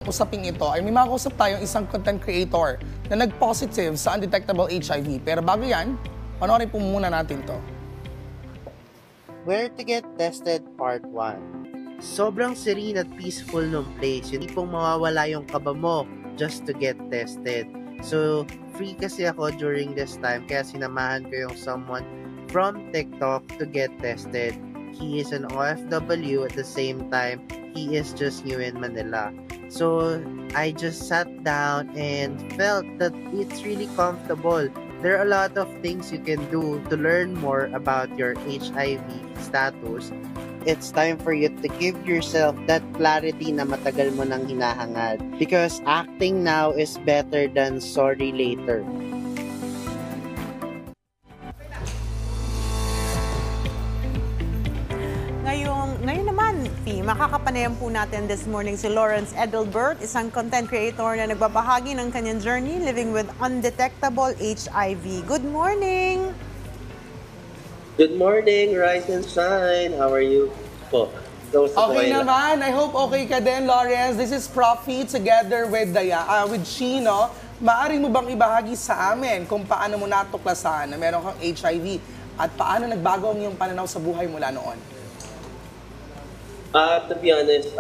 usaping ito ay may makausap tayong isang content creator na nag-positive sa undetectable HIV. Pero bago yan, panoorin po muna natin to. Where to get tested part 1. Sobrang serene at peaceful nung place. Hindi pong mawawala yung kaba mo just to get tested. So, free kasi ako during this time kaya sinamahan ko yung someone from TikTok to get tested. He is an OFW at the same time, he is just new in Manila. So, I just sat down and felt that it's really comfortable. There are a lot of things you can do to learn more about your HIV status. It's time for you to give yourself that clarity na matagal mo nang hinahangad. Because acting now is better than sorry later. Ngayon naman, Fee, makakapanayan po natin this morning si Lawrence Edelbert, isang content creator na nagbabahagi ng kanyang journey living with undetectable HIV. Good morning! Good morning, Rise and Shine. How are you po? Okay naman. I hope okay ka din, Lawrence. This is Profi together with Chino. Maaari mo bang ibahagi sa amin kung paano mo natuklasan na meron kang HIV at paano nagbago ang iyong pananaw sa buhay mula noon? To be honest,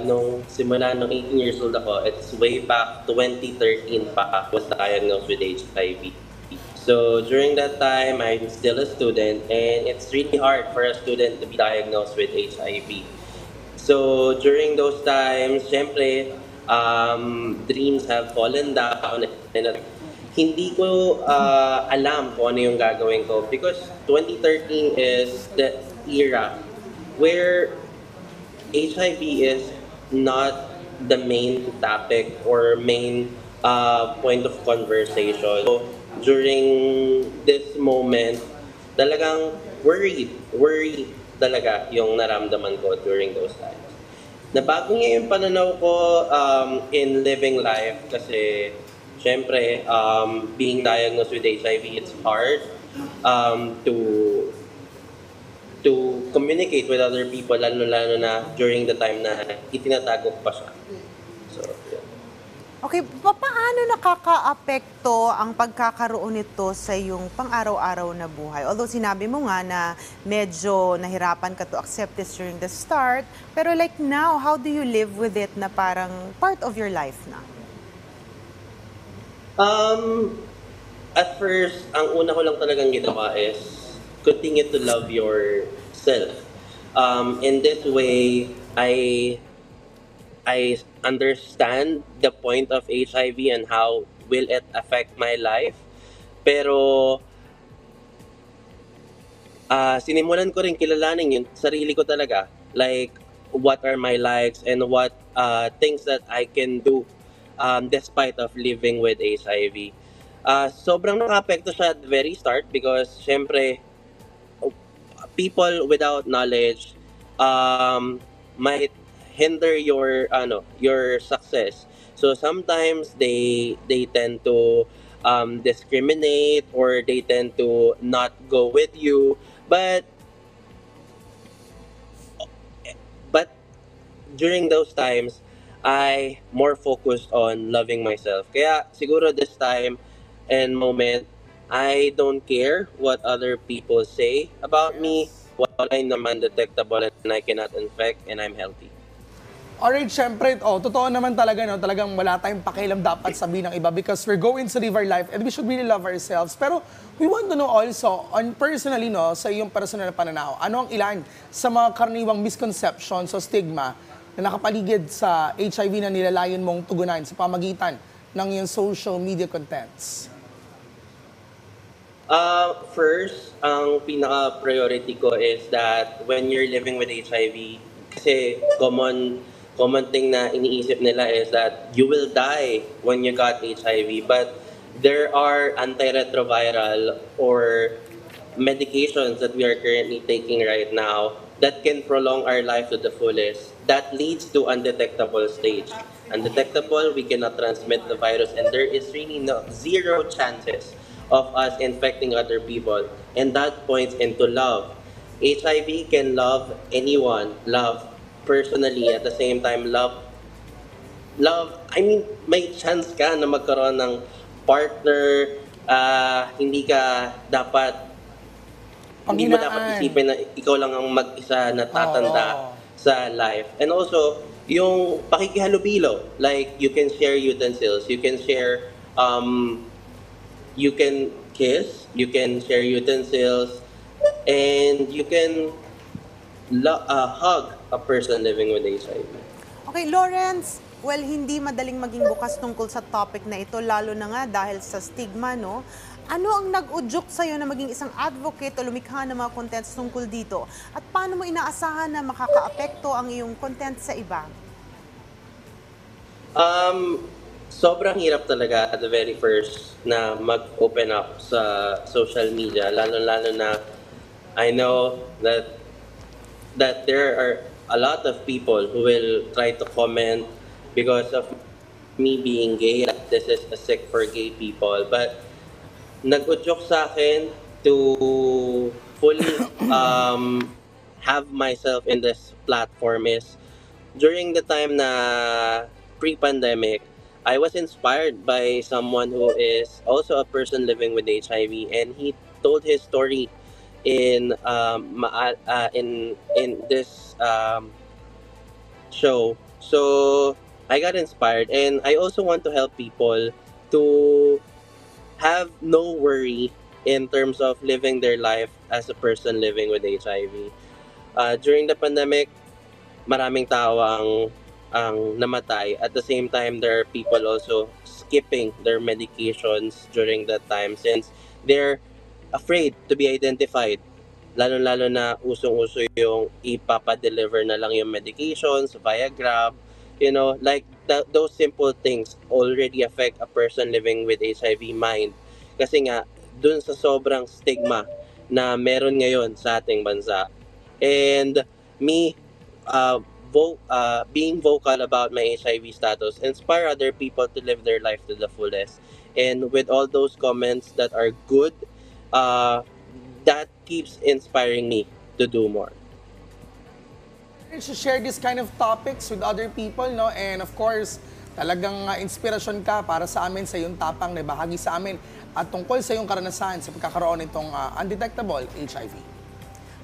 nung simula nung 18 years old ako, it's way back 2013 pa ako was diagnosed with HIV. So during that time, I'm still a student and it's really hard for a student to be diagnosed with HIV. So during those times, syempre, dreams have fallen down and hindi ko alam kung ano yung gagawin ko because 2013 is the era where HIV is not the main topic or main point of conversation. So, during this moment, talagang worry talaga yung naramdaman ko during those times. Nabago niya yung pananaw ko in living life kasi syempre, being diagnosed with HIV, it's hard to communicate with other people, lalo na during the time na itinatago pa siya. So, yeah. Okay, paano nakaka-apekto ang pagkakaroon nito sa iyong pang-araw-araw na buhay? Although sinabi mo nga na medyo nahirapan ka to accept this during the start, pero like now, how do you live with it na parang part of your life na? At first, ang una ko lang talagang ginawa is continue to love yourself. In this way, I understand the point of HIV and how will it affect my life. Pero sinimulan ko rin kilalanin yung sarili ko talaga. Like, what are my likes and what things that I can do despite of living with HIV. Sobrang nakapekto siya at the very start because syempre, people without knowledge might hinder your success. So sometimes they tend to discriminate or they tend to not go with you. But during those times, I more focused on loving myself. Kaya siguro this time and moment, I don't care what other people say about me. While I'm undetectable and I cannot infect and I'm healthy. Alright, syempre, totoo naman talaga, no? Talagang wala tayong pakialam dapat sabihin ng iba because we're going to live our life and we should really love ourselves. Pero we want to know also, personally, no, sa iyong personal na pananaw, ano ang ilan sa mga karaniwang misconceptions o stigma na nakapaligid sa HIV na nilalayon mong tugunan sa pamagitan ng iyong social media contents? First, ang pinaka-priority ko is that when you're living with HIV, kasi common thing na iniisip nila is that you will die when you got HIV. But there are antiretroviral or medications that we are currently taking right now that can prolong our life to the fullest. That leads to undetectable stage. Undetectable, we cannot transmit the virus and there is really zero chances of us infecting other people. And that points into love. HIV can love anyone, love personally, at the same time love love, I mean, may chance ka na magkaroon ng partner, hindi ka dapat, hindi mo dapat Panghinaan. isipin na ikaw lang ang mag-isa na tatanda Oo. sa life. And also, yung pakikihalubilo, like you can share utensils, you can share, you can kiss, you can share utensils, and you can hug a person living with HIV. Okay, Lawrence, well, hindi madaling maging bukas tungkol sa topic na ito, lalo na nga dahil sa stigma, no? Ano ang nag-udyok sa'yo na maging isang advocate o lumikha ng mga contents tungkol dito? At paano mo inaasahan na makakaapekto ang iyong content sa iba? Sobrang hirap talaga at the very first na mag-open up sa social media, lalo-lalo na I know that there are a lot of people who will try to comment because of me being gay, that this is a sick for gay people. But nag-udyok sa akin to fully have myself in this platform is during the time na pre-pandemic, I was inspired by someone who is also a person living with HIV, and he told his story in in this show. So I got inspired, and I also want to help people to have no worry in terms of living their life as a person living with HIV. During the pandemic, maraming tao ang namatay. At the same time, there are people also skipping their medications during that time since they're afraid to be identified. Lalo-lalo na usong-uso yung ipapa-deliver na lang yung medications via Grab. You know, like those simple things already affect a person living with HIV mind. Kasi nga, dun sa sobrang stigma na meron ngayon sa ating bansa. And me, being vocal about my HIV status, inspire other people to live their life to the fullest. And with all those comments that are good, that keeps inspiring me to do more. To share this kind of topics with other people, no? And of course, talagang inspirasyon ka para sa amin sa iyong tapang na bahagi sa amin at tungkol sa iyong karanasan sa pagkakaroon nitong undetectable HIV.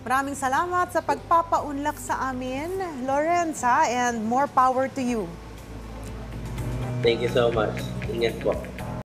Maraming salamat sa pagpapaunlak sa amin, Lawrence, and more power to you. Thank you so much. Ingat po.